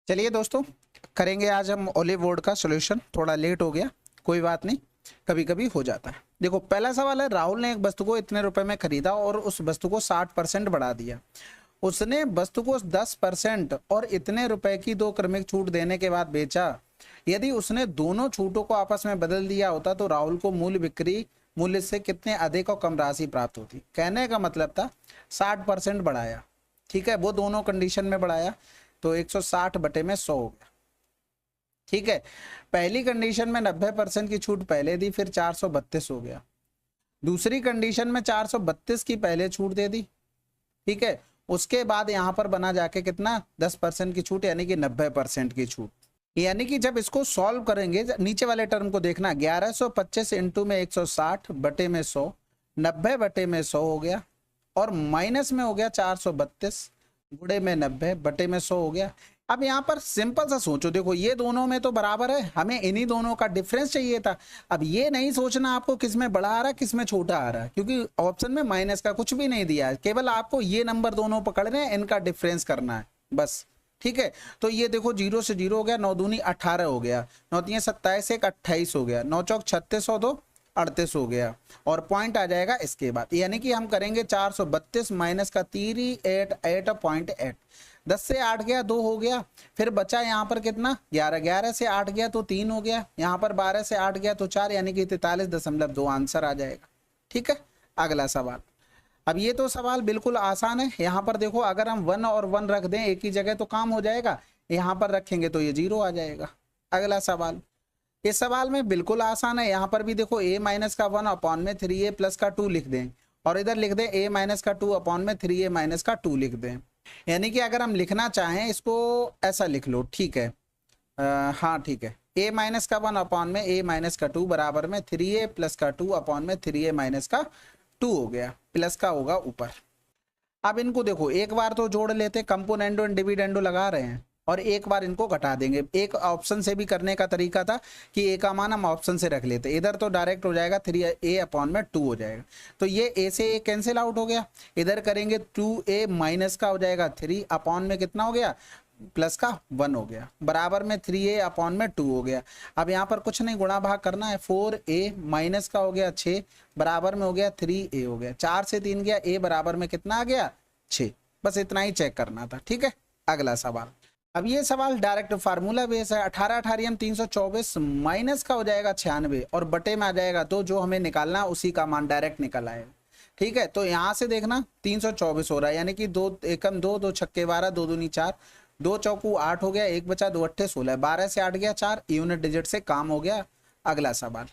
चलिए दोस्तों, करेंगे आज हम ओलिव बोर्ड का सॉल्यूशन। थोड़ा लेट हो गया, कोई बात नहीं, कभी कभी हो जाता है। देखो, पहला सवाल है, राहुल ने एक वस्तु को इतने रुपए में खरीदा और उस वस्तु को 60% बढ़ा दिया। उसने वस्तु को 10% और इतने रुपए की दो क्रमिक छूट देने के बाद बेचा। यदि उसने दोनों छूटों को आपस में बदल दिया होता तो राहुल को मूल बिक्री मूल्य से कितने अधिक और कम राशि प्राप्त होती। कहने का मतलब था 60% बढ़ाया, ठीक है, वो दोनों कंडीशन में बढ़ाया तो 160 बटे में 100 हो गया। ठीक है, पहली कंडीशन में 90% की छूट पहले दी, फिर 432 हो गया। दूसरी कंडीशन में 432 की पहले छूट दे दी, ठीक है, उसके बाद यहां पर बना जाके कितना 10% की छूट, यानी कि 90% की छूट। यानी कि जब इसको सॉल्व करेंगे, नीचे वाले टर्म को देखना, 1125 इंटू में 160 बटे में 100, 90 बटे में 100 हो गया, और माइनस में हो गया 432 गुणे में 90 बटे में 100 हो गया। अब यहाँ पर सिंपल सा सोचो, देखो ये दोनों में तो बराबर है, हमें इन्हीं दोनों का डिफरेंस चाहिए था। अब ये नहीं सोचना आपको किस में बड़ा आ रहा है किस में छोटा आ रहा है, क्योंकि ऑप्शन में माइनस का कुछ भी नहीं दिया है, केवल आपको ये नंबर दोनों पकड़ने हैं, इनका डिफरेंस करना है बस। ठीक है, तो ये देखो 0 से 0 हो गया, 9 दूनी 18 हो गया, 9 तीन 27, 1 28 हो गया, 9 चौक 36 हो, 2 38 हो गया, और पॉइंट आ जाएगा इसके बाद। यानी कि हम करेंगे 432 माइनस का 388.8, 10 से 8 गया 2 हो गया, फिर बचा यहाँ पर कितना 11, 11 से 8 गया तो 3 हो गया, यहाँ पर 12 से 8 गया तो 4, यानी कि 43.2 आंसर आ जाएगा। ठीक है, अगला सवाल। अब ये तो सवाल बिल्कुल आसान है। यहाँ पर देखो, अगर हम 1 और 1 रख दें एक ही जगह तो काम हो जाएगा, यहाँ पर रखेंगे तो ये 0 आ जाएगा। अगला सवाल, इस सवाल में बिल्कुल आसान है। यहाँ पर भी देखो a माइनस का 1 अपॉन में 3a प्लस का 2 लिख दें, और इधर लिख दें a माइनस का 2 अपॉन में 3a माइनस का 2 लिख दें। यानी कि अगर हम लिखना चाहें इसको ऐसा लिख लो, ठीक है, हाँ ठीक है, a माइनस का 1 अपॉन में a माइनस का 2 बराबर में 3a प्लस का 2 अपॉन में 3a माइनस का 2 हो गया, प्लस का होगा ऊपर। अब इनको देखो, एक बार तो जोड़ लेते, कंपोनेंडो एंड डिविडेंडो लगा रहे हैं, और एक बार इनको घटा देंगे। एक ऑप्शन से भी करने का तरीका था कि ए का मान हम ऑप्शन से रख लेते, इधर तो डायरेक्ट हो जाएगा 3a अपॉन में 2 हो जाएगा, तो ये a से a कैंसिल आउट हो गया। इधर करेंगे 2a माइनस का हो जाएगा 3 अपॉन में कितना हो गया प्लस का 1 हो गया, बराबर में 3a अपॉन में 2 हो गया। अब यहाँ पर कुछ नहीं, गुणा भाग करना है, 4a माइनस का हो गया 6 बराबर में हो गया 3a हो गया, 4 से 3 गया, a बराबर में कितना आ गया 6। बस इतना ही चेक करना था। ठीक है, अगला सवाल। अब ये सवाल डायरेक्ट फार्मूला बेस है, 18 18 324 माइनस का हो जाएगा 96 और बटे में आ जाएगा, तो जो हमें निकालना है उसी का मान डायरेक्ट निकल आएगा। ठीक है, तो यहाँ से देखना 324 हो रहा है, यानी कि 2 एकम 2, 2 छक्के 12, 2 दूनी 4, 2 चौकू 8 हो गया, 1 बचा, 2 अट्ठे 16, 12 से 8 गया 4, यूनिट डिजिट से काम हो गया। अगला सवाल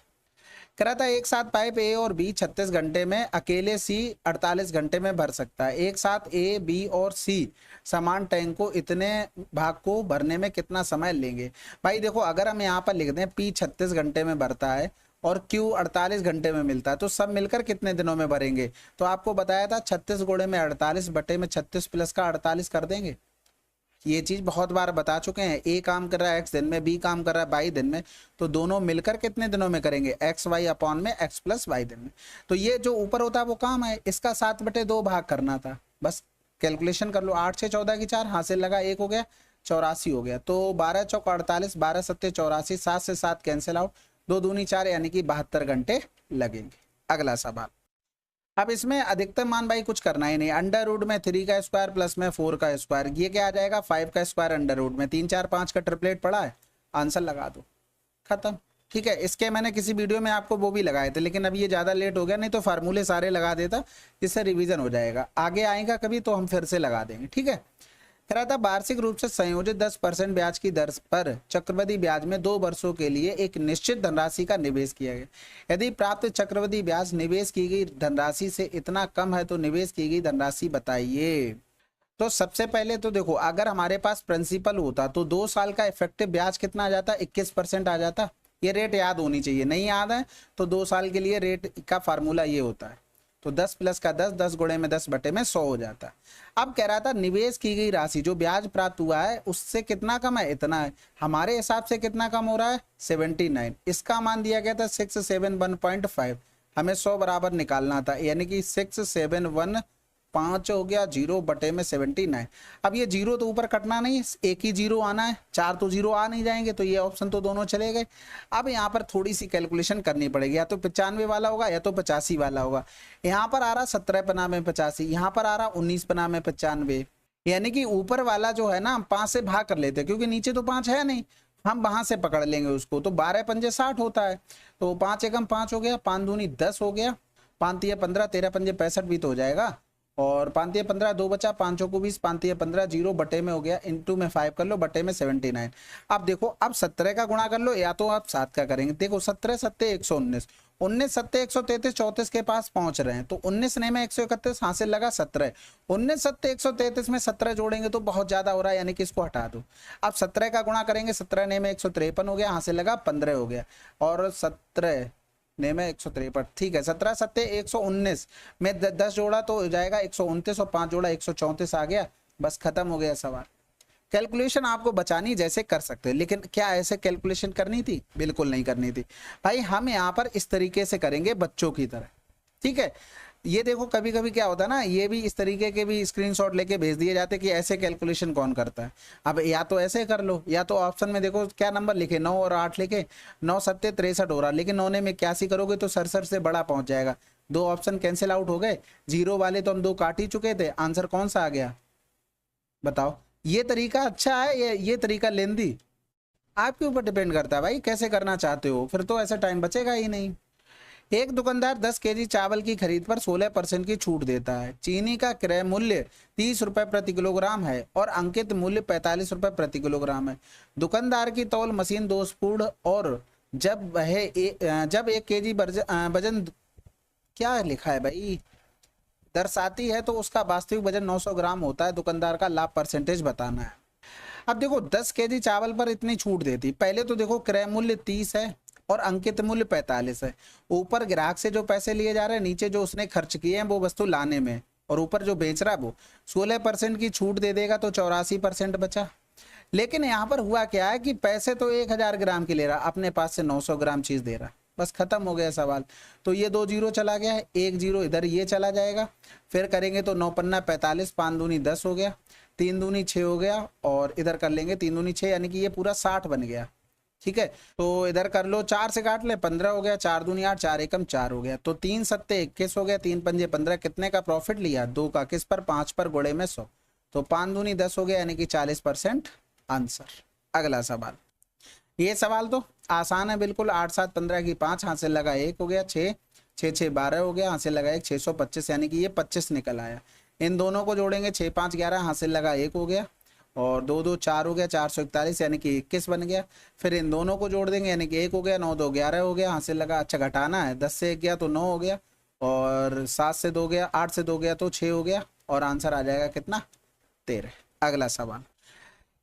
कह रहा था, एक साथ पाइप ए और बी 36 घंटे में, अकेले सी 48 घंटे में भर सकता है। एक साथ ए बी और सी समान टैंक को इतने भाग को भरने में कितना समय लेंगे। भाई देखो, अगर हम यहाँ पर लिख दें पी 36 घंटे में भरता है और क्यू 48 घंटे में मिलता है, तो सब मिलकर कितने दिनों में भरेंगे। तो आपको बताया था 36 गुणे में 48 बटे में 36 प्लस का 48 कर देंगे। ये चीज बहुत बार बता चुके हैं, ए काम कर रहा है x दिन में, बी काम कर रहा है y दिन में, तो दोनों मिलकर कितने दिनों में करेंगे x y अपॉन में x प्लस y दिन में। तो ये जो ऊपर होता है वो काम है, इसका 7/2 भाग करना था, बस कैलकुलेशन कर लो। 8 6 14 की 4 हासिल लगा, 1 हो गया, 84 हो गया, तो 12 चौक 48, 12 सत्ते 84, 7 से 7 कैंसिल आउट, 2 दूनी 4, यानी कि 72 घंटे लगेंगे। अगला सवाल। अब इसमें अधिकतम मान भाई कुछ करना ही नहीं, अंडर रूट में 3 का स्क्वायर प्लस में 4 का स्क्वायर, ये क्या आ जाएगा 5 का स्क्वायर अंडर रूट में, 3 4 5 का ट्रिपलेट पड़ा है, आंसर लगा दो, खत्म। ठीक है, इसके मैंने किसी वीडियो में आपको वो भी लगाए थे, लेकिन अब ये ज़्यादा लेट हो गया, नहीं तो फार्मूले सारे लगा देता, जिससे रिवीजन हो जाएगा। आगे आएगा कभी तो हम फिर से लगा देंगे। ठीक है, कह रहा था, वार्षिक रूप से संयोजित 10% ब्याज की दर पर चक्रवृद्धि ब्याज में 2 वर्षों के लिए एक निश्चित धनराशि का निवेश किया गया। यदि प्राप्त चक्रवृद्धि ब्याज निवेश की गई धनराशि से इतना कम है तो निवेश की गई धनराशि बताइए। तो सबसे पहले तो देखो, अगर हमारे पास प्रिंसिपल होता तो 2 साल का इफेक्टिव ब्याज कितना आ जाता, 21% आ जाता। ये रेट याद होनी चाहिए, नहीं याद है तो 2 साल के लिए रेट का फार्मूला ये होता है, तो 10 प्लस का 10, 10 गुणे में 10 बटे में 100 हो जाता है। अब कह रहा था निवेश की गई राशि जो ब्याज प्राप्त हुआ है उससे कितना कम है, इतना है। हमारे हिसाब से कितना कम हो रहा है 79, इसका मान दिया गया था 671.5, हमें 100 बराबर निकालना था, यानी कि 671 5 हो गया 0/79। अब ये 0 तो ऊपर कटना नहीं, एक ही 0 आना है, 4 तो 0 आ नहीं जाएंगे, तो ये ऑप्शन तो दोनों चले गए। अब यहाँ पर थोड़ी सी कैलकुलेशन करनी पड़ेगी, या तो 95 वाला होगा या तो 85 वाला होगा। यहाँ पर आ रहा 17 पना में 85, यहाँ पर आ रहा 19 पना में 95, यानी कि ऊपर वाला जो है ना 5 से भाग कर लेते हैं, क्योंकि नीचे तो 5 है नहीं, हम वहां से पकड़ लेंगे उसको। तो 12 पंजे 60 होता है, तो 5 एकम 5 हो गया, 5 दूनी 10 हो गया, 5 तिया 15, 13 पंजे 65 भी तो हो जाएगा, और 5 तिया 15 2 बचा, 5 चौको 20, 5 तिया 15, 0 बटे में हो गया, इंटू में 5 कर लो, बटे में 79। अब देखो, अब 17 का गुणा कर लो, या तो आप 7 का करेंगे। देखो 17 सत्ते 119, 19 सत्ते 133, 34 के पास पहुंच रहे हैं, तो 19 ने में 131 हासिल लगा 17, 19 सत्ते 133 में 17 जोड़ेंगे तो बहुत ज्यादा हो रहा है, यानी कि इसको हटा दो। अब 17 का गुणा करेंगे, 17 ने में 153 हो गया, हासिल लगा 15 हो गया, और 17 ने में 153, ठीक है। 17 सत्ते 119 में 10 जोड़ा तो हो जाएगा 129, और 5 जोड़ा 134 आ गया, बस खत्म हो गया सवाल। कैलकुलेशन आपको बचानी जैसे कर सकते हैं, लेकिन क्या ऐसे कैलकुलेशन करनी थी? बिल्कुल नहीं करनी थी भाई। हम यहाँ पर इस तरीके से करेंगे बच्चों की तरह, ठीक है। ये देखो कभी कभी क्या होता है ना, ये भी इस तरीके के भी स्क्रीनशॉट लेके भेज दिए जाते कि ऐसे कैलकुलेशन कौन करता है। अब या तो ऐसे कर लो, या तो ऑप्शन में देखो क्या नंबर लिखे, 9 और 8 लिखे, 9 सत्ते 63 हो रहा, लेकिन 9 ने में 81 करोगे तो सर से बड़ा पहुंच जाएगा। 2 ऑप्शन कैंसिल आउट हो गए, 0 वाले तो हम 2 काट ही चुके थे, आंसर कौन सा आ गया बताओ। ये तरीका अच्छा है, ये तरीका लेंदी, आपके ऊपर डिपेंड करता है भाई कैसे करना चाहते हो, फिर तो ऐसा टाइम बचेगा ही नहीं। एक दुकानदार 10 केजी चावल की खरीद पर 16% की छूट देता है। चीनी का क्रय मूल्य 30 रुपए प्रति किलोग्राम है और अंकित मूल्य 45 रुपए प्रति किलोग्राम है। दुकानदार की तौल मशीन दोषपूर्ण और जब 1 केजी वजन क्या लिखा है भाई दर्शाती है तो उसका वास्तविक वजन 900 ग्राम होता है। दुकानदार का लाभ परसेंटेज बताना है। अब देखो 10 केजी चावल पर इतनी छूट देती, पहले तो देखो क्रय मूल्य 30 है और अंकित मूल्य 45 है। ऊपर ग्राहक से जो पैसे लिए जा रहे हैं, नीचे जो उसने खर्च किए हैं वो वस्तु लाने में, और ऊपर जो बेच रहा है वो 16% की छूट दे देगा तो 84% बचा। लेकिन यहाँ पर हुआ क्या है कि पैसे तो 1000 ग्राम की ले रहा, अपने पास से 900 ग्राम चीज दे रहा, बस खत्म हो गया सवाल। तो ये 2 जीरो चला गया है, 1 जीरो इधर ये चला जाएगा। फिर करेंगे तो 9 पन्ना 45, 5 दूनी 10 हो गया, 3 दूनी 6 हो गया, और इधर कर लेंगे 3 दूनी 6, यानी कि ये पूरा 60 बन गया। ठीक है, तो इधर कर लो 4 से काट ले, 15 हो गया, 4 दूनी 8, 4 एकम 4 हो गया, तो 3 सत्ते 21 हो गया, 3 पंजे 15। कितने का प्रॉफिट लिया? 2 का। किस पर? 5 पर, गुणे में 100, तो 5 दूनी 10 हो गया, यानी कि 40% आंसर। अगला सवाल, ये सवाल तो आसान है बिल्कुल। 8 7 15 की 5, हासिल लगा 1 हो गया, 6 6 6 12 हो गया, हासिल लगा 1, 625, यानी कि ये 25 निकल आया। इन दोनों को जोड़ेंगे, 6 5 11, हासिल लगा 1 हो गया, और 2 2 4 हो गया, 441, यानी कि 21 बन गया। फिर इन दोनों को जोड़ देंगे, यानी कि 1 हो गया, 9 2 11 हो गया, हासिल लगा, अच्छा घटाना है, 10 से 1 गया तो 9 हो गया, और 7 से 2 गया, 8 से 2 गया तो 6 हो गया, और आंसर आ जाएगा कितना? 13। अगला सवाल,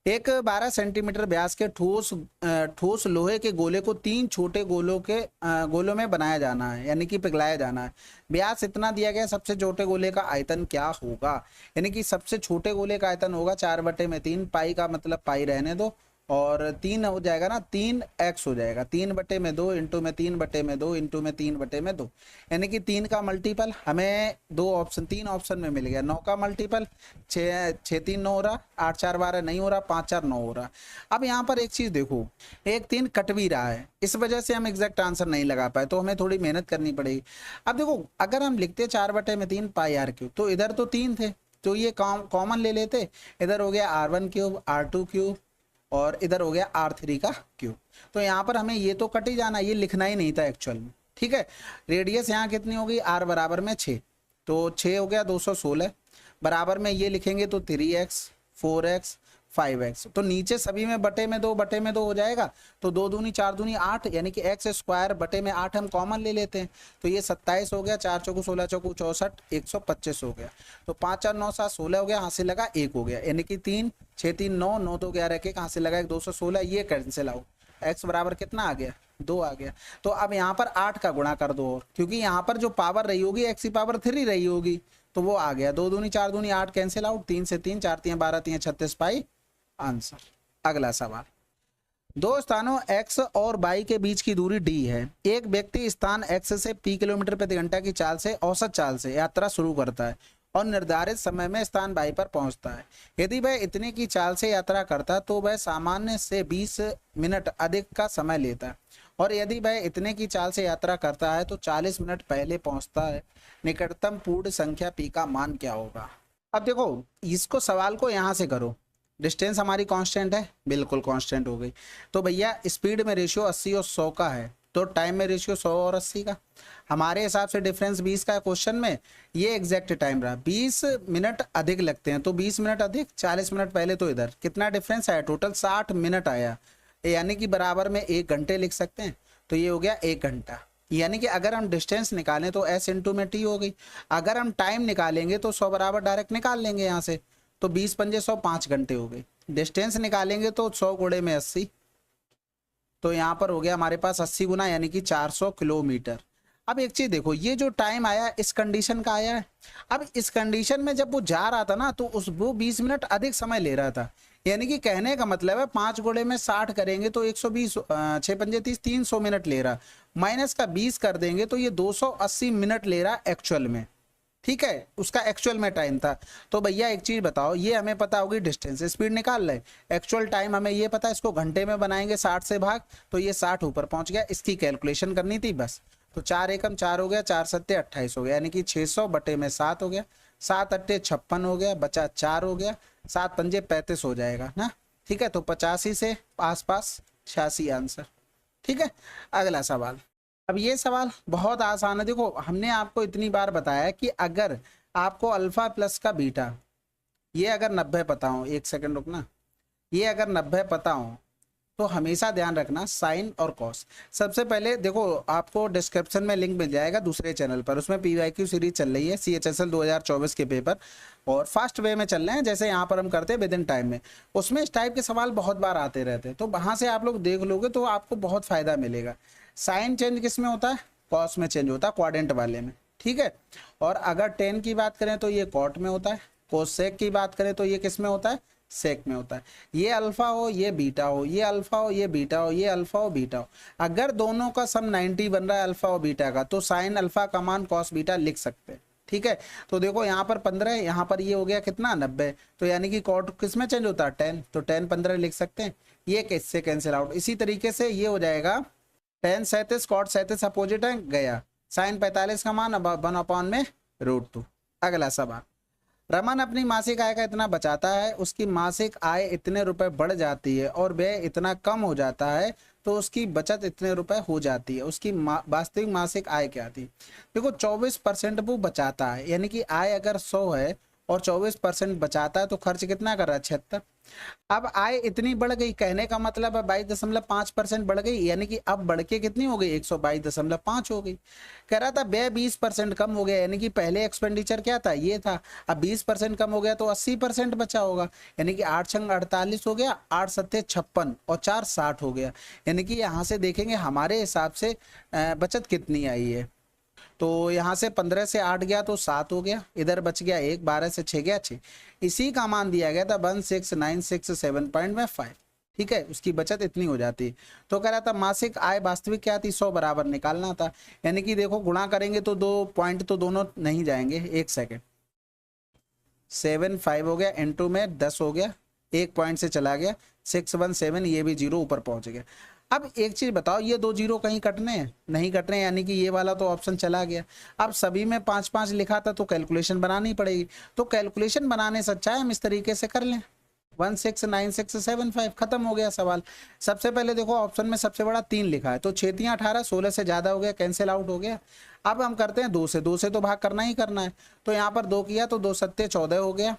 एक 12 सेंटीमीटर व्यास के ठोस लोहे के गोले को 3 छोटे गोलों में बनाया जाना है, यानी कि पिघलाया जाना है। व्यास इतना दिया गया, सबसे छोटे गोले का आयतन क्या होगा? यानी कि सबसे छोटे गोले का आयतन होगा 4/3, पाई का मतलब पाई रहने दो, और 3 हो जाएगा ना, 3x हो जाएगा, 3/2 इंटू में 3/2 इंटू में 3/2, यानी कि 3 का मल्टीपल हमें 3 ऑप्शन में मिल गया। 9 का मल्टीपल 6 3 9 हो रहा, 8 4 12 नहीं हो रहा, 5 4 9 हो रहा। अब यहाँ पर एक चीज देखो, 1 3 कट भी रहा है, इस वजह से हम एग्जैक्ट आंसर नहीं लगा पाए, तो हमें थोड़ी मेहनत करनी पड़ेगी। अब देखो अगर हम लिखते 4/3 पाई आर क्यूब, तो इधर तो 3 थे, तो ये कॉमन ले लेते, इधर हो गया R1 क्यूब, R2 क्यूब, और इधर हो गया R3 का क्यूब। तो यहाँ पर हमें ये तो कट ही जाना, ये लिखना ही नहीं था एक्चुअल में। ठीक है, रेडियस यहाँ कितनी होगी? R बराबर में 6, तो 6 हो गया 216, बराबर में ये लिखेंगे तो 3x 4x 5x, तो नीचे सभी में बटे में 2 हो जाएगा, तो 2 दूनी 4 दूनी 8, यानी कि x स्क्वायर बटे में 8 हम कॉमन ले लेते हैं, तो ये 27 हो गया, 4 चौको 16 चौको 64, 125 हो गया, तो 5 4 9 7 16 हो गया, हासिल लगा 1 हो गया, यानी कि 3 6 3 9 9 2 11 1 हासिल लगा 216, ये कैंसिल आउट, x बराबर कितना आ गया? 2 आ गया। तो अब यहाँ पर 8 का गुणा कर दो, और क्योंकि यहाँ पर जो पावर रही होगी x की पावर 3 रही होगी, तो वो आ गया। 2 दूनी 4 दूनी 8 कैंसिल आउट, 3 से 3 4 3 12 3 36 पाई आंसर। अगला सवाल, 2 स्थानों x और y के बीच की दूरी d है। एक व्यक्ति स्थान x से p किलोमीटर प्रति घंटा की चाल से औसत चाल से यात्रा शुरू करता है और निर्धारित समय में स्थान बाई पर पहुंचता है। यदि वह इतने की चाल से यात्रा करता तो वह सामान्य से 20 मिनट अधिक का समय लेता है, और यदि वह इतने की चाल से यात्रा करता है तो 40 मिनट पहले पहुंचता है। निकटतम पूर्ण संख्या पी का मान क्या होगा? अब देखो इसको सवाल को यहाँ से करो, डिस्टेंस हमारी कांस्टेंट है, बिल्कुल कांस्टेंट हो गई। तो भैया स्पीड में रेशियो 80 और 100 का है, तो टाइम में रेशियो 100 और 80 का। हमारे हिसाब से डिफरेंस 20 का है क्वेश्चन में, ये एग्जैक्ट टाइम रहा। 20 मिनट अधिक लगते हैं, तो 20 मिनट अधिक 40 मिनट पहले, तो इधर कितना डिफरेंस आया? टोटल 60 मिनट आया, यानी कि बराबर में 1 घंटे लिख सकते हैं। तो ये हो गया 1 घंटा। यानी कि अगर हम डिस्टेंस निकालें तो s इंटू में t हो गई। अगर हम टाइम निकालेंगे तो 100 बराबर डायरेक्ट निकाल लेंगे यहाँ से, तो 20 पंजे 100, 5 घंटे हो गए। डिस्टेंस निकालेंगे तो 100 गुणे में 80, तो यहाँ पर हो गया हमारे पास 80 गुना यानी कि 400 किलोमीटर। अब एक चीज देखो, ये जो टाइम आया इस कंडीशन का आया है। अब इस कंडीशन में जब वो जा रहा था ना तो वो 20 मिनट अधिक समय ले रहा था, यानी कि कहने का मतलब है 5 गुणे में 60 करेंगे तो 120, 6 पंजे 30, 300 मिनट ले रहा, माइनस का 20 कर देंगे तो ये 280 मिनट ले रहा एक्चुअल में। ठीक है, उसका एक्चुअल में टाइम था। तो भैया एक चीज बताओ, ये हमें पता होगी डिस्टेंस, स्पीड निकाल रहे, एक्चुअल टाइम हमें ये पता है, इसको घंटे में बनाएंगे 60 से भाग, तो ये 60 ऊपर पहुंच गया, इसकी कैलकुलेशन करनी थी बस। तो 4 एकम 4 हो गया, 4 सत्ते 28 हो गया, यानी कि 600 बटे में 7 हो गया, 7 अट्टे 56 हो गया, बचा 4 हो गया, 7 पंजे 35 हो जाएगा ना। ठीक है, तो 85 से आसपास 86 आंसर। ठीक है, अगला सवाल। अब ये सवाल बहुत आसान है। देखो हमने आपको इतनी बार बताया कि अगर आपको अल्फा प्लस का बीटा, ये अगर 90 पता हो, 1 सेकंड रुकना, ये अगर 90 पता हो तो हमेशा ध्यान रखना साइन और कॉस। सबसे पहले देखो आपको डिस्क्रिप्शन में लिंक मिल जाएगा दूसरे चैनल पर, उसमें पीवाईक्यू सीरीज चल रही है, CHSL 2024 के पेपर, और फास्ट वे में चल रहे हैं जैसे यहाँ पर हम करते हैं विद इन टाइम में। उसमें इस टाइप के सवाल बहुत बार आते रहते हैं, तो वहाँ से आप लोग देख लोगे तो आपको बहुत फायदा मिलेगा। साइन चेंज किस में होता है? कॉस में चेंज होता है, क्वाड्रेंट वाले में। ठीक है, और अगर टेन की बात करें तो ये कॉट में होता है, कोसेक की बात करें तो ये किस में होता है? सेक में होता है। ये अल्फा हो ये बीटा हो, ये अल्फा हो ये बीटा हो, ये अल्फा हो बीटा हो। अगर दोनों का सम 90 बन रहा है अल्फा और बीटा का, तो साइन अल्फा का मान कॉस बीटा लिख सकते हैं। ठीक है, तो देखो यहाँ पर 15 है, यहाँ पर ये हो गया कितना? 90, तो यानी कि कॉट किस में चेंज होता है? 10, तो 10 15 लिख सकते हैं, ये किससे कैंसिल आउट। इसी तरीके से ये हो जाएगा 10 37, कॉट 37 अपोजिट है गया, साइन 45 का मान 1/2 में √2। अगला सवाल, रमन अपनी मासिक आय का इतना बचाता है, उसकी मासिक आय इतने रुपए बढ़ जाती है और व्यय इतना कम हो जाता है, तो उसकी बचत इतने रुपए हो जाती है। उसकी वास्तविक मासिक आय क्या थी? देखो 24% वो बचाता है, यानी कि आय अगर 100 है और 24% बचाता है तो खर्च कितना कर रहा है? 76। अब आय इतनी बढ़ गई, कहने का मतलब है 22.5% बढ़ गई, यानी कि अब बढ़ के कितनी हो गई? 122.5 हो गई। कह रहा था व्यय 20% कम हो गया, यानी कि पहले एक्सपेंडिचर क्या था? ये था, अब 20% कम हो गया तो 80% बचा होगा, यानी कि 8 छंग 48 हो गया, 8 सत्ते 56 और 4 60 हो गया। यानी कि यहाँ से देखेंगे हमारे हिसाब से बचत कितनी आई है। तो यहाँ से 15 से 8 गया तो 7 हो गया, इधर बच गया 1, 12 से 6 गया 6, इसी का मान दिया गया था 1697.5। ठीक है, उसकी बचत इतनी हो जाती। तो कह रहा था मासिक आय वास्तविक क्या थी? 100 बराबर निकालना था, यानी कि देखो गुणा करेंगे तो 2 पॉइंट तो दोनों नहीं जाएंगे, 1 सेकेंड, 75 हो गया, इनटू में 10 हो गया, 1 पॉइंट से चला गया, 617, ये भी 0 ऊपर पहुंच गया। अब एक चीज बताओ, ये 2 0 कहीं कटने हैं? नहीं कटने, यानी कि ये वाला तो ऑप्शन चला गया। अब सभी में 5 5 लिखा था तो कैलकुलेशन बनानी पड़ेगी, तो कैलकुलेशन बनाने से अच्छा है हम इस तरीके से कर लें, 169675, खत्म हो गया सवाल। सबसे पहले देखो ऑप्शन में सबसे बड़ा 3 लिखा है, तो 6 3 18, 16 से ज्यादा हो गया, कैंसिल आउट हो गया। अब हम करते हैं 2 से, 2 से तो भाग करना ही करना है, तो यहाँ पर 2 किया तो 2 सत्ते 14 हो गया,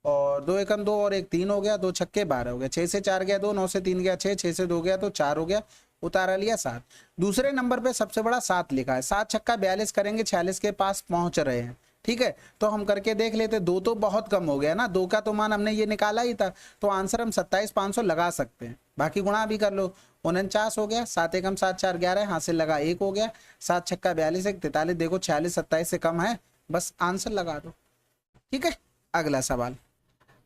और 2 एकम 2 और 1 3 हो गया, 2 छक्के 12 हो गया, 6 से 4 गया 2, 9 से 3 गया 6, 6 से 2 गया तो 4 हो गया, उतारा लिया 7। दूसरे नंबर पे सबसे बड़ा 7 लिखा है, 7 छक्का 42 करेंगे, 46 के पास पहुंच रहे हैं। ठीक है, तो हम करके देख लेते, 2 तो बहुत कम हो गया ना, 2 का तो मान हमने ये निकाला ही था, तो आंसर हम 27,500 लगा सकते हैं, बाकी गुणा भी कर लो, 49 हो गया, 7 एकम 7 4 11, हाथ से लगा 1 हो गया, 7 छक्का 42 1 43, देखो 46 27 से कम है, बस आंसर लगा दो। ठीक है, अगला सवाल।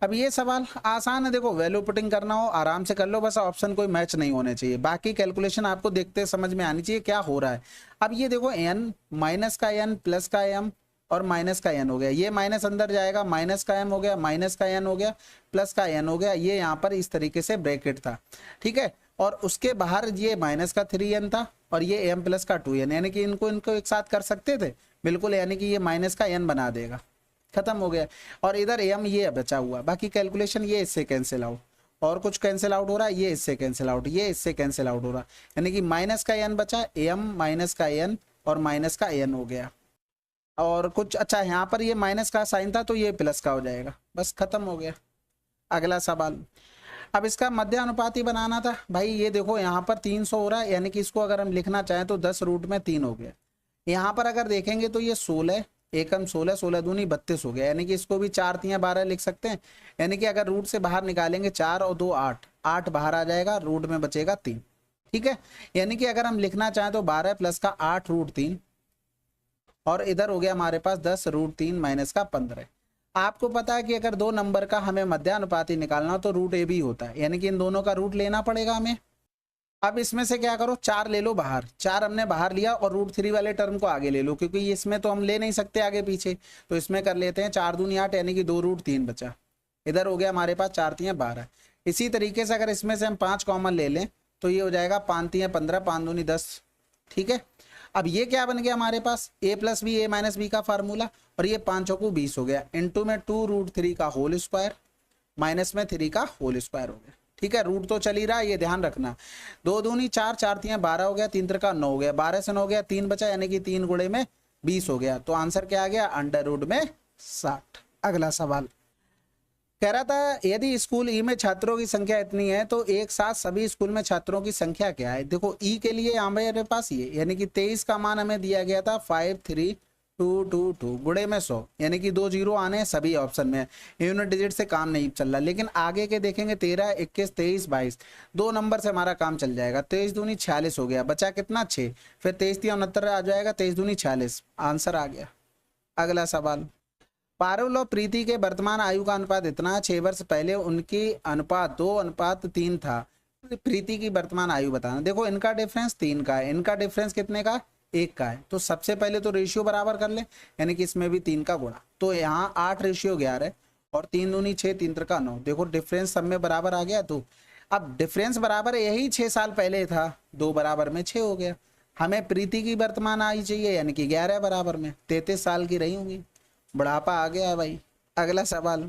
अब ये सवाल आसान है, देखो वैल्यू पुटिंग करना हो आराम से कर लो, बस ऑप्शन कोई मैच नहीं होने चाहिए, बाकी कैलकुलेशन आपको देखते समझ में आनी चाहिए क्या हो रहा है। अब ये देखो n माइनस का n प्लस का m और माइनस का एन हो गया, ये माइनस अंदर जाएगा, माइनस का एम हो गया, माइनस का एन हो गया, प्लस का एन हो गया, ये यहाँ पर इस तरीके से ब्रैकेट था, ठीक है। और उसके बाहर ये माइनस का 3n था और ये एम प्लस का 2n, यानी कि इनको एक साथ कर सकते थे बिल्कुल, यानी कि ये माइनस का n बना देगा, खत्म हो गया। और इधर एम ये बचा हुआ, बाकी कैलकुलेशन ये इससे कैंसिल आउट, और कुछ कैंसिल आउट हो रहा है, ये इससे कैंसिल आउट, ये इससे कैंसिल आउट हो रहा, यानी कि माइनस का n बचा, एम माइनस का n और माइनस का n हो गया। और कुछ अच्छा यहाँ पर ये माइनस का साइन था तो ये प्लस का हो जाएगा, बस खत्म हो गया। अगला सवाल, अब इसका मध्य अनुपाती बनाना था भाई। ये देखो यहाँ पर 300 हो रहा है, यानी कि इसको अगर हम लिखना चाहें तो 10 रूट में 3 हो गया। यहाँ पर अगर देखेंगे तो ये 16 एकम 16, 16 दूनी 32 हो गया, यानी कि इसको भी 4 तियां 12 लिख सकते हैं। यानी कि अगर रूट से बाहर निकालेंगे 4 और 2 8, 8 बाहर आ जाएगा, रूट में बचेगा 3, ठीक है। यानी कि अगर हम लिखना चाहें तो 12 प्लस का 8 रूट 3, और इधर हो गया हमारे पास 10 रूट 3 माइनस का 15। आपको पता है कि अगर दो नंबर का हमें मध्यानुपाती निकालना हो तो रूट ए भी होता है, यानी कि इन दोनों का रूट लेना पड़ेगा हमें। अब इसमें से क्या करो, 4 ले लो बाहर, 4 हमने बाहर लिया और रूट 3 वाले टर्म को आगे ले लो, क्योंकि इसमें तो हम ले नहीं सकते आगे पीछे, तो इसमें कर लेते हैं 4 दूनी 8, यानी कि 2 रूट 3 बचा। इधर हो गया हमारे पास 4 तियां 12। इसी तरीके से अगर इसमें से हम 5 कॉमन ले लें तो ये हो जाएगा 5 तियां 15, 5 दूनी 10, ठीक है। अब ये क्या बन गया हमारे पास, a plus B A minus B का फार्मूला, और ये 5 चौको 20 हो गया, इंटू में 2 रूट 3 का होल स्क्वायर माइनस में 3 का होल स्क्वायर हो गया, ठीक है। रूट तो चल ही रहा है, ये ध्यान रखना। 2 दूनी 4, 4 तियां 12 हो गया, 3 का 9 हो गया, 12 से 9 हो गया, 3 बचा, यानी कि 3 गुणे में 20 हो गया। तो आंसर क्या आ गया, अंडर रूट में 60। अगला सवाल कह रहा था, यदि स्कूल ई में छात्रों की संख्या इतनी है तो एक साथ सभी स्कूल में छात्रों की संख्या क्या है। देखो ई के लिए हमारे पास ये, यानी कि 23 का मान हमें दिया गया था 53222 गुणे में 100, यानी कि 2 जीरो आने हैं सभी ऑप्शन में, यूनिट डिजिट से काम नहीं चल रहा। लेकिन आगे के देखेंगे 13, 21, 23, 22, 2 नंबर से हमारा काम चल जाएगा। 23 दूनी 46 हो गया, बचा कितना 6, फिर 23 तिया 69 आ जाएगा, 23 दूनी 46, आंसर आ गया। अगला सवाल, पारुल और प्रीति के वर्तमान आयु का अनुपात इतना है, 6 वर्ष पहले उनकी अनुपात 2:3 था, प्रीति की वर्तमान आयु बताना। देखो इनका डिफरेंस 3 का है, इनका डिफरेंस कितने का, 1 का है। तो सबसे पहले तो रेशियो बराबर कर ले, यानी कि इसमें भी 3 का गुणा, तो यहाँ 8 रेशियो 11 और 3 दूनी 6, 3 का 9। देखो डिफरेंस सब में बराबर आ गया। तो अब डिफरेंस बराबर यही 6 साल पहले था, 2 बराबर में 6 हो गया। हमें प्रीति की वर्तमान आयु चाहिए, यानी कि 11 बराबर में 33 साल की रही होंगी, बुढ़ापा आ गया है भाई। अगला सवाल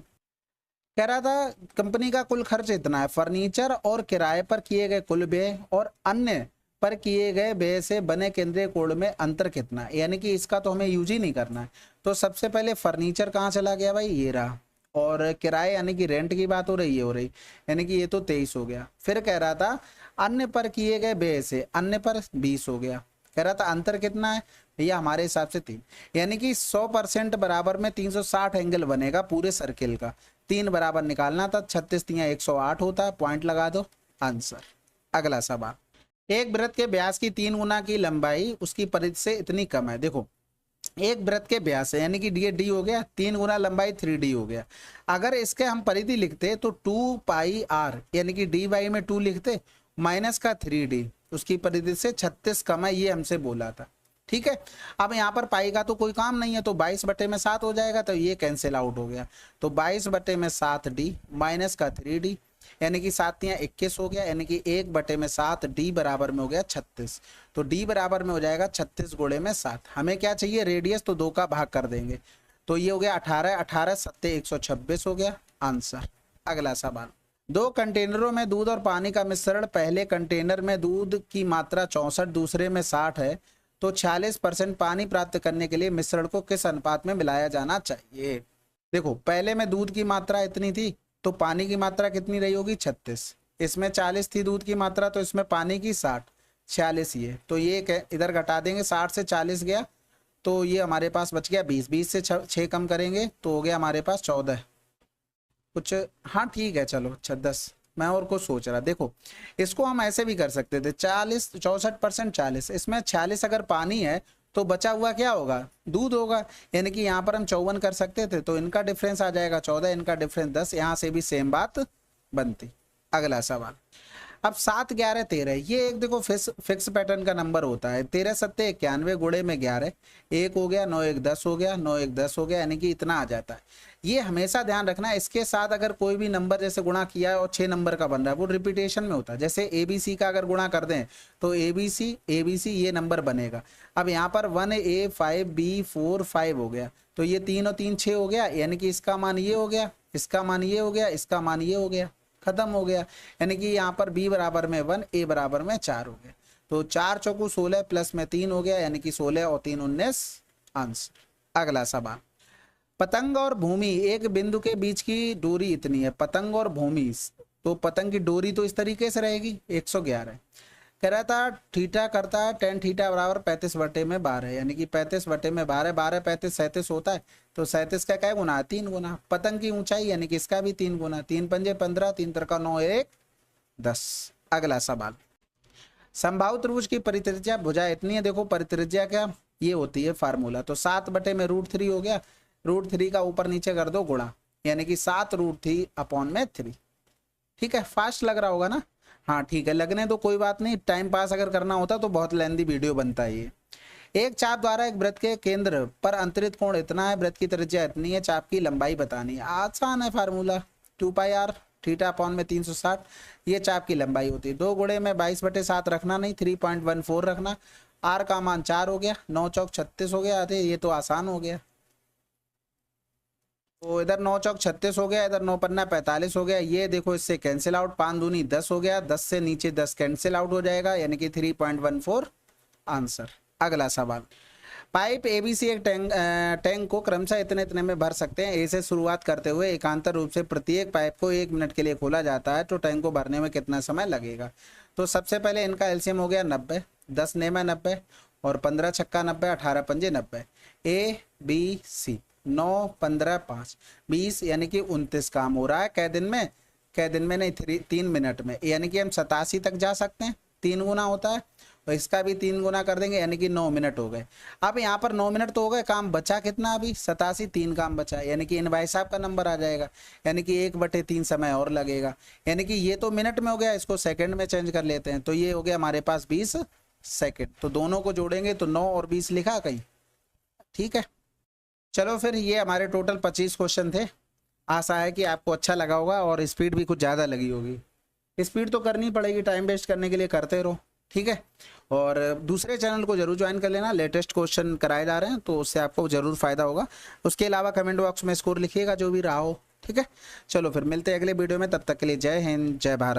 कह रहा था, कंपनी का कुल खर्च इतना है, फर्नीचर और किराए पर किए गए कुल व्यय और अन्य पर किए गए व्यय से बने केंद्रीय कोण में अंतर कितना है। यानी कि इसका तो हमें यूज ही नहीं करना है। तो सबसे पहले फर्नीचर कहाँ चला गया भाई, ये रहा, और किराए यानी कि रेंट की बात हो रही है, यानी कि ये तो 23 हो गया। फिर कह रहा था अन्य पर किए गए व्यय से, अन्य पर 20 हो गया। कह रहा था अंतर कितना है भैया, हमारे हिसाब से 3, यानी कि 100% बराबर में 360 एंगल बनेगा पूरे सर्किल का। 3 बराबर निकालना था, 36 तियां 108 होता है, पॉइंट लगा दो, आंसर। अगला सवाल, एक वृत्त के व्यास की 3 गुना की लंबाई उसकी परिधि से इतनी कम है। देखो एक वृत्त के व्यास है, यानी कि डी हो गया, 3 गुना लंबाई 3d हो गया। अगर इसके हम परिधि लिखते तो 2 पाई आर, यानी कि dy में 2 लिखते, माइनस का 3d, उसकी परिधि से 36 कम है, ये हमसे बोला था, ठीक है। अब यहाँ पर पाई का तो कोई काम नहीं है, तो 22/7 हो जाएगा, तो ये कैंसिल आउट हो गया। तो 22/7d माइनस का 3d, यानी कि 7 तियां 21 हो गया, यानी कि 1/7d बराबर में हो गया 36। तो d बराबर में हो जाएगा 36 गुणे में 7। हमें क्या चाहिए, रेडियस, तो 2 का भाग कर देंगे, तो ये हो गया 18, 18 7 126 हो गया, आंसर। अगला सवाल, 2 कंटेनरों में दूध और पानी का मिश्रण, पहले कंटेनर में दूध की मात्रा 64, दूसरे में 60 है, तो 46% पानी प्राप्त करने के लिए मिश्रण को किस अनुपात में मिलाया जाना चाहिए। देखो पहले में दूध की मात्रा इतनी थी, तो पानी की मात्रा कितनी रही होगी, 36, इसमें 40 थी दूध की मात्रा, तो इसमें पानी की 60, 46 ये, तो ये इधर घटा देंगे, 60 से 40 गया, तो ये हमारे पास बच गया 20, 20 से 6 कम करेंगे तो हो गया हमारे पास 14 कुछ, हाँ ठीक है चलो 10, मैं और कुछ सोच रहा। देखो इसको हम ऐसे भी कर सकते थे, 40 64% 40, इसमें 46 अगर पानी है तो बचा हुआ क्या होगा, दूध होगा, यानी कि यहाँ पर हम 54 कर सकते थे, तो इनका डिफरेंस आ जाएगा 14, इनका डिफरेंस 10, यहाँ से भी सेम बात बनती। अगला सवाल, अब 7 11 13 ये एक देखो फिक्स पैटर्न का नंबर होता है। 13 सत्ते 91 गुणे में 11, 1 हो गया, 9 1 10 हो गया, 9 1 10 हो गया, यानी कि इतना आ जाता है। ये हमेशा ध्यान रखना है। इसके साथ अगर कोई भी नंबर जैसे गुणा किया है और 6 नंबर का बन रहा है, वो रिपीटेशन में होता है। जैसे ABC का अगर गुणा कर दें तो ABC ये नंबर बनेगा। अब यहाँ पर 1A 5B 4 5 हो गया, तो ये 3 और 3 6 हो गया, यानी कि इसका मान ये हो गया, इसका मान ये हो गया, इसका मान ये हो गया, खत्म हो गया। यानी कि यहाँ पर B बराबर में 1, A बराबर में 4 हो गया। तो 4 चौकू 16 प्लस में 3 हो गया, यानी कि 16 और 3 19 आंसर। अगला सवाल, पतंग और भूमि एक बिंदु के बीच की दूरी इतनी है। पतंग और भूमि, तो पतंग की दूरी तो इस तरीके से रहेगी 111। कह रहा था थीटा करता है tan थीटा बराबर 35/12, यानी कि 35/12, 12 35 37 होता है, तो 37 का क्या गुना है 3 गुना। पतंग की ऊंचाई यानी कि इसका भी 3 गुना, 3 पंजे 15, 3 तिरका 9 1 10। अगला सवाल, संभावित त्रिभुज की परित्रिज्या भुजा इतनी है। देखो परित्रिज्या क्या ये होती है फार्मूला, तो 7/√3 हो गया, √3 का ऊपर नीचे कर दो गुणा, यानी कि 7√3/3। ठीक है, फास्ट लग रहा होगा ना? हाँ ठीक है, लगने तो कोई बात नहीं, टाइम पास अगर करना होता तो बहुत लेंदी वीडियो बनता है ये। एक चाप द्वारा एक वृत्त के केंद्र पर अंतरित कोण इतना है, वृत्त की त्रिज्या इतनी है, चाप की लंबाई बतानी है। आसान है फार्मूला, 2πr θ/में 360, ये चाप की लंबाई होती है। 2 गुणे में 22/7 रखना नहीं, 3.14 रखना। r का मान 4 हो गया, 9 चौक 36 हो गया, ये तो आसान हो गया। तो इधर 9 चौक 36 हो गया, इधर 9 पन्ना 45 हो गया। ये देखो इससे कैंसिल आउट, 5 दूनी 10 हो गया, 10 से नीचे 10 कैंसिल आउट हो जाएगा, यानी कि 3.14 आंसर। अगला सवाल, पाइप ABC एक टैंक को क्रमशः इतने इतने में भर सकते हैं। ए से शुरुआत करते हुए एकांतर रूप से प्रत्येक पाइप को 1 मिनट के लिए खोला जाता है, तो टैंक को भरने में कितना समय लगेगा? तो सबसे पहले इनका एलसीएम हो गया 90, 10 नेमा 90 और 15 छक्का 90, 18 पंजे 90। ABC 9 15 5 20, यानी कि 29 काम हो रहा है। कै दिन में? कै दिन में नहीं, 3 मिनट में, यानी कि हम 87 तक जा सकते हैं। 3 गुना होता है, और इसका भी 3 गुना कर देंगे, यानी कि 9 मिनट हो गए। अब यहाँ पर 9 मिनट तो हो गए, काम बचा कितना अभी? 87, 3 काम बचा, यानी कि इन भाई साहब का नंबर आ जाएगा, यानी कि 1/3 समय और लगेगा। यानी कि ये तो मिनट में हो गया, इसको सेकंड में चेंज कर लेते हैं, तो ये हो गया हमारे पास 20 सेकंड। तो दोनों को जोड़ेंगे तो 9 और 20 लिखा कहीं, ठीक है। चलो फिर, ये हमारे टोटल 25 क्वेश्चन थे। आशा है कि आपको अच्छा लगा होगा, और स्पीड भी कुछ ज़्यादा लगी होगी। स्पीड तो करनी पड़ेगी, टाइम वेस्ट करने के लिए करते रहो, ठीक है। और दूसरे चैनल को जरूर ज्वाइन कर लेना, लेटेस्ट क्वेश्चन कराए जा रहे हैं, तो उससे आपको जरूर फायदा होगा। उसके अलावा कमेंट बॉक्स में स्कोर लिखिएगा जो भी रहा हो, ठीक है। चलो फिर मिलते हैं अगले वीडियो में, तब तक के लिए जय हिंद जय भारत।